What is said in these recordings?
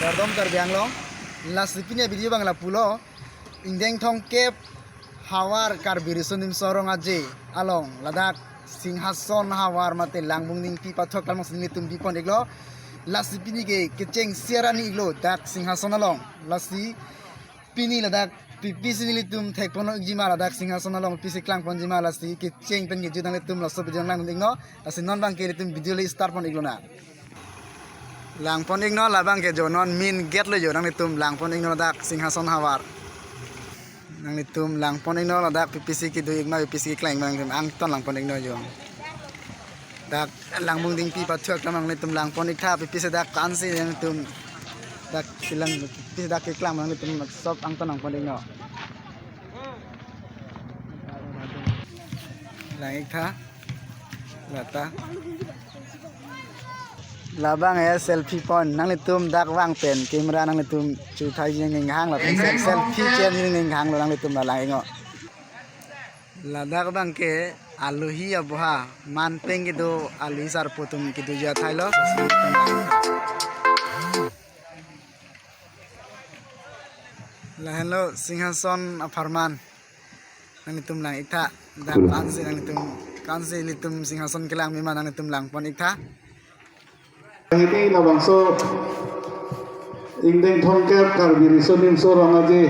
Kardom karbiang lo las pinya video bangla pulo indeng thong kep hawar karbirisun nim sorong aje along ladak singhason hawar mate langbung ning pi pathok kalmong sini tum pi pon iglo lasi pini ke keceng siarani iglo dak singhason along lasi pini ladak pipi sini litum thek pono jima ladak singhason along pisi klang pon jima lasi keceng pen ge judang litum laso video lang dingno lasi non bang ke litum video li start pon iglo na lang pon igno labang ke jo non min get le jo nang litum lang pon igno dak singhason hawar nang litum lang pon igno ladak pipisi ki duig ma pipisi ki klang bang ang ton lang pon igno jo dak lang bung ding pi pathok kamang litum lang pon ikha pipisi dak kansi yang litum dak silang pipisi dak ki klang bang litum sok ang ton lang pon igno lang ikha lata labang ya selfie pon nang litum dak wang pen kamera nang litum chu thai jing hang la selfie chen jing hang lo nang litum la lang ingo ladak bang ke aluhi aboha man peng do aluhi sar potum ki do ja thailo la hello singhason aparman nang litum lang ikha dak kansi nang litum kansi litum singhason kelang miman nang litum lang pon ikha ini labang so indeng thongkep karbiri sonim sorong aje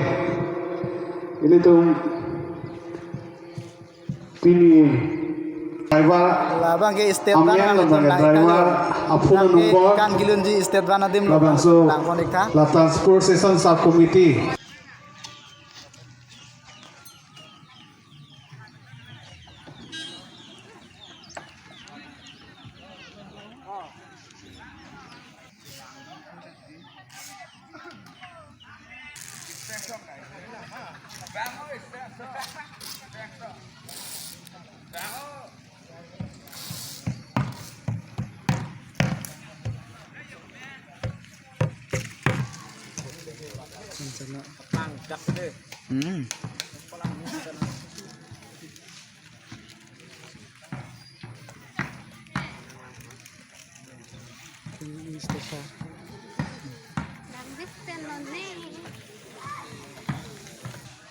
ini tuh pini driver labang ke state bana driver apun number kan gilunji state bana dim labang so lang pon ikha la transport session sub committee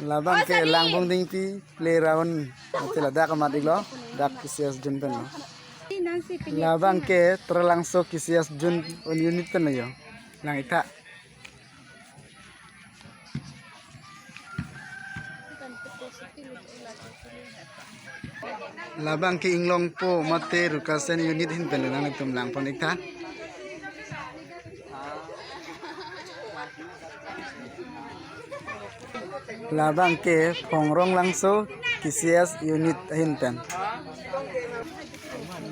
labang ke langbong ding pi play round tela dak amat iglo dak kisias jun pen lo labang ke terlangso kisias jun on unit pen yo lang ikha labang ke inglong po mate rukasen unit hin pen lang tum lang pon ikha labang ke pongrong langso kisias unit hin pen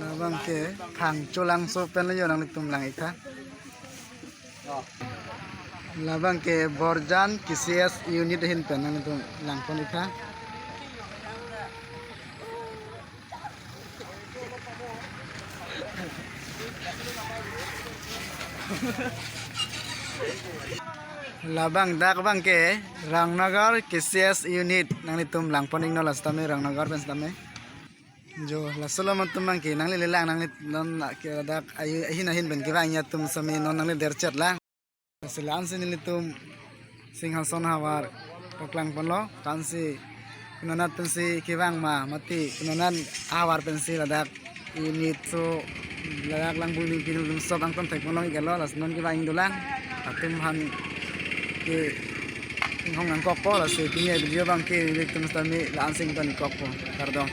labang ke khangcho langso pen yo nang tum lang ikha labang ke borjan kisias unit hin pen nang tum lang pon ikha labang dak bang ke rangnagar kcs unit nang litum lang poning no lastame rangnagar pen stame jo lasolo matum bang ke nang le lang nang non ke dak ahin ahin ben ke bang ya tum same non nang le derchat lang selan sin litum singhason hawar kaklang ponlo kansi kunanat pensi ke bang ma mati kunanan hawar pensi ladak unit so ladak lang buni pinulum sok ang kon thek molong igalo las non ke bang indulang atum han ke hong ang kokpo la se pinya video bang ke litum stami lansing ton kokpo kardong